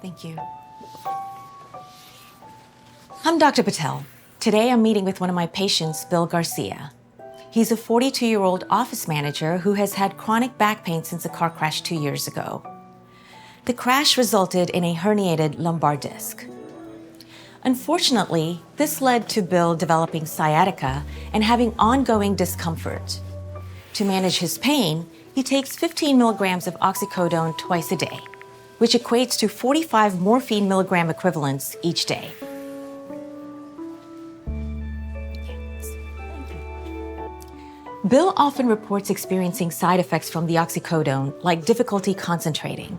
Thank you. I'm Dr. Patel. Today I'm meeting with one of my patients, Bill Garcia. He's a 42-year-old office manager who has had chronic back pain since a car crash 2 years ago. The crash resulted in a herniated lumbar disc. Unfortunately, this led to Bill developing sciatica and having ongoing discomfort. To manage his pain, he takes 15 milligrams of oxycodone twice a day, which equates to 45 morphine milligram equivalents each day. Bill often reports experiencing side effects from the oxycodone, like difficulty concentrating.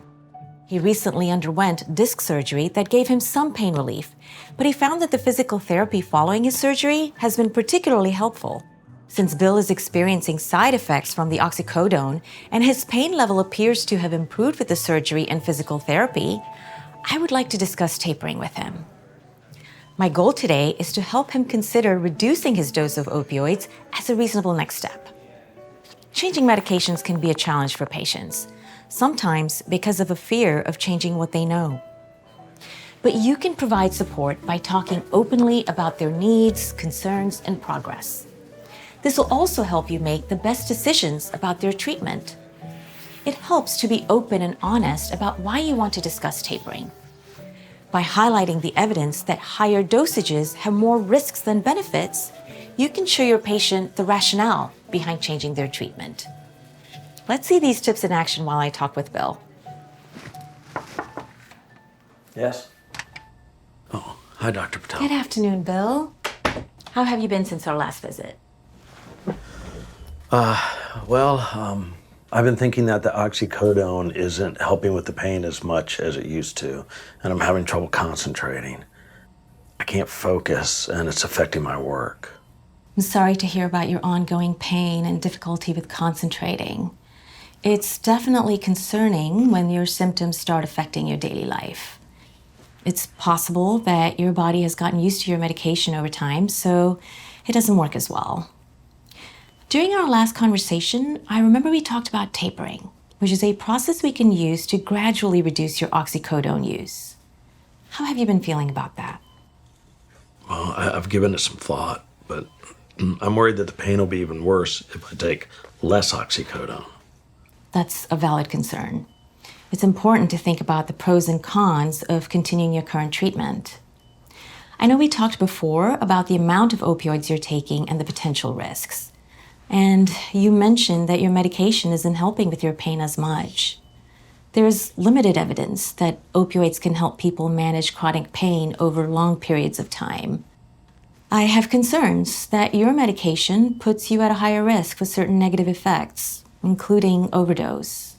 He recently underwent disc surgery that gave him some pain relief, but he found that the physical therapy following his surgery has been particularly helpful. Since Bill is experiencing side effects from the oxycodone and his pain level appears to have improved with the surgery and physical therapy, I would like to discuss tapering with him. My goal today is to help him consider reducing his dose of opioids as a reasonable next step. Changing medications can be a challenge for patients, sometimes because of a fear of changing what they know. But you can provide support by talking openly about their needs, concerns, and progress. This will also help you make the best decisions about their treatment. It helps to be open and honest about why you want to discuss tapering. By highlighting the evidence that higher dosages have more risks than benefits, you can show your patient the rationale behind changing their treatment. Let's see these tips in action while I talk with Bill. Yes? Oh, hi, Dr. Patel. Good afternoon, Bill. How have you been since our last visit? I've been thinking that the oxycodone isn't helping with the pain as much as it used to, and I'm having trouble concentrating. I can't focus, and it's affecting my work. I'm sorry to hear about your ongoing pain and difficulty with concentrating. It's definitely concerning when your symptoms start affecting your daily life. It's possible that your body has gotten used to your medication over time, so it doesn't work as well. During our last conversation, I remember we talked about tapering, which is a process we can use to gradually reduce your oxycodone use. How have you been feeling about that? Well, I've given it some thought, but I'm worried that the pain will be even worse if I take less oxycodone. That's a valid concern. It's important to think about the pros and cons of continuing your current treatment. I know we talked before about the amount of opioids you're taking and the potential risks. And you mentioned that your medication isn't helping with your pain as much. There's limited evidence that opioids can help people manage chronic pain over long periods of time. I have concerns that your medication puts you at a higher risk for certain negative effects, including overdose.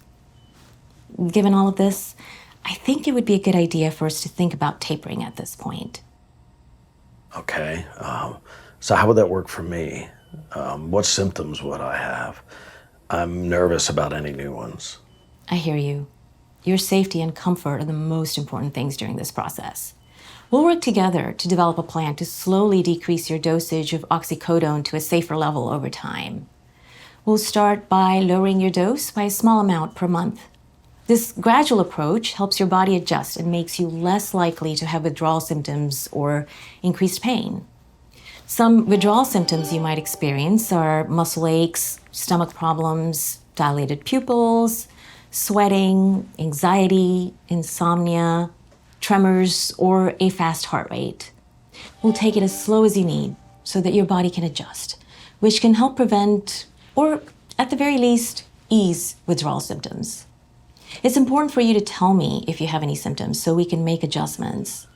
Given all of this, I think it would be a good idea for us to think about tapering at this point. Okay, so how would that work for me? What symptoms would I have? I'm nervous about any new ones. I hear you. Your safety and comfort are the most important things during this process. We'll work together to develop a plan to slowly decrease your dosage of oxycodone to a safer level over time. We'll start by lowering your dose by a small amount per month. This gradual approach helps your body adjust and makes you less likely to have withdrawal symptoms or increased pain. Some withdrawal symptoms you might experience are muscle aches, stomach problems, dilated pupils, sweating, anxiety, insomnia, tremors, or a fast heart rate. We'll take it as slow as you need so that your body can adjust, which can help prevent, or at the very least, ease withdrawal symptoms. It's important for you to tell me if you have any symptoms so we can make adjustments.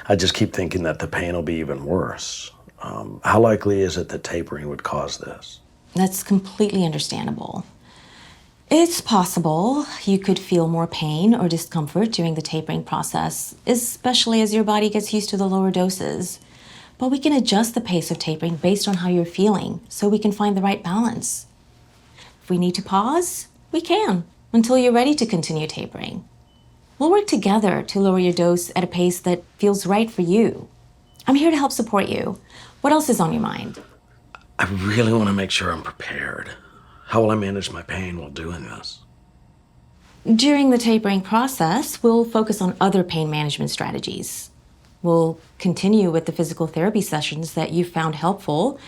I just keep thinking that the pain will be even worse. How likely is it that tapering would cause this? That's completely understandable. It's possible you could feel more pain or discomfort during the tapering process, especially as your body gets used to the lower doses. But we can adjust the pace of tapering based on how you're feeling so we can find the right balance. If we need to pause, we can until you're ready to continue tapering. We'll work together to lower your dose at a pace that feels right for you. I'm here to help support you. What else is on your mind? I really want to make sure I'm prepared. How will I manage my pain while doing this? During the tapering process, we'll focus on other pain management strategies. We'll continue with the physical therapy sessions that you found helpful,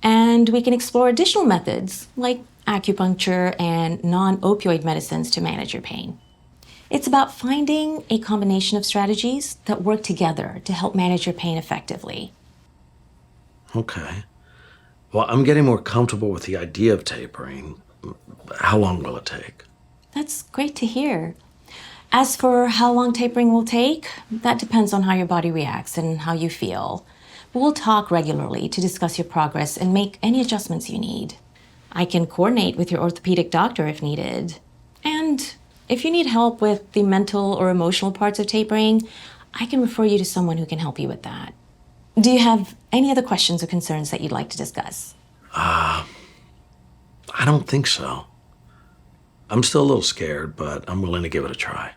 and we can explore additional methods like acupuncture and non-opioid medicines to manage your pain. It's about finding a combination of strategies that work together to help manage your pain effectively. Okay. Well, I'm getting more comfortable with the idea of tapering. How long will it take? That's great to hear. As for how long tapering will take, that depends on how your body reacts and how you feel. But we'll talk regularly to discuss your progress and make any adjustments you need. I can coordinate with your orthopedic doctor if needed. And if you need help with the mental or emotional parts of tapering, I can refer you to someone who can help you with that. Do you have any other questions or concerns that you'd like to discuss? I don't think so. I'm still a little scared, but I'm willing to give it a try.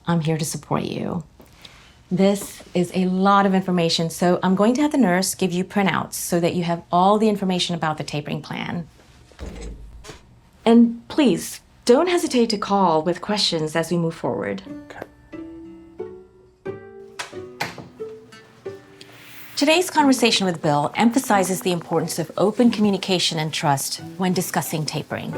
I'm here to support you. This is a lot of information, so I'm going to have the nurse give you printouts so that you have all the information about the tapering plan. And please, don't hesitate to call with questions as we move forward. Okay. Today's conversation with Bill emphasizes the importance of open communication and trust when discussing tapering.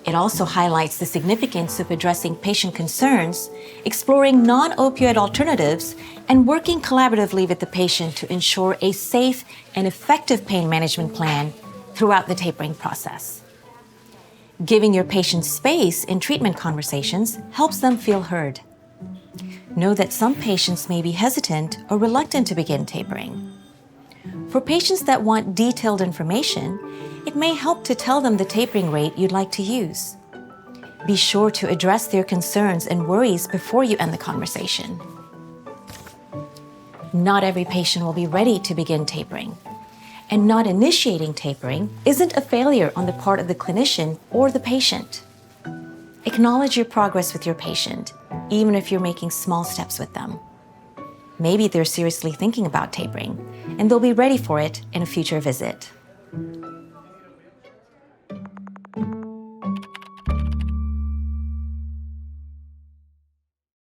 It also highlights the significance of addressing patient concerns, exploring non-opioid alternatives, and working collaboratively with the patient to ensure a safe and effective pain management plan throughout the tapering process. Giving your patients space in treatment conversations helps them feel heard. Know that some patients may be hesitant or reluctant to begin tapering. For patients that want detailed information, it may help to tell them the tapering rate you'd like to use. Be sure to address their concerns and worries before you end the conversation. Not every patient will be ready to begin tapering, and not initiating tapering isn't a failure on the part of the clinician or the patient. Acknowledge your progress with your patient, even if you're making small steps with them. Maybe they're seriously thinking about tapering, and they'll be ready for it in a future visit.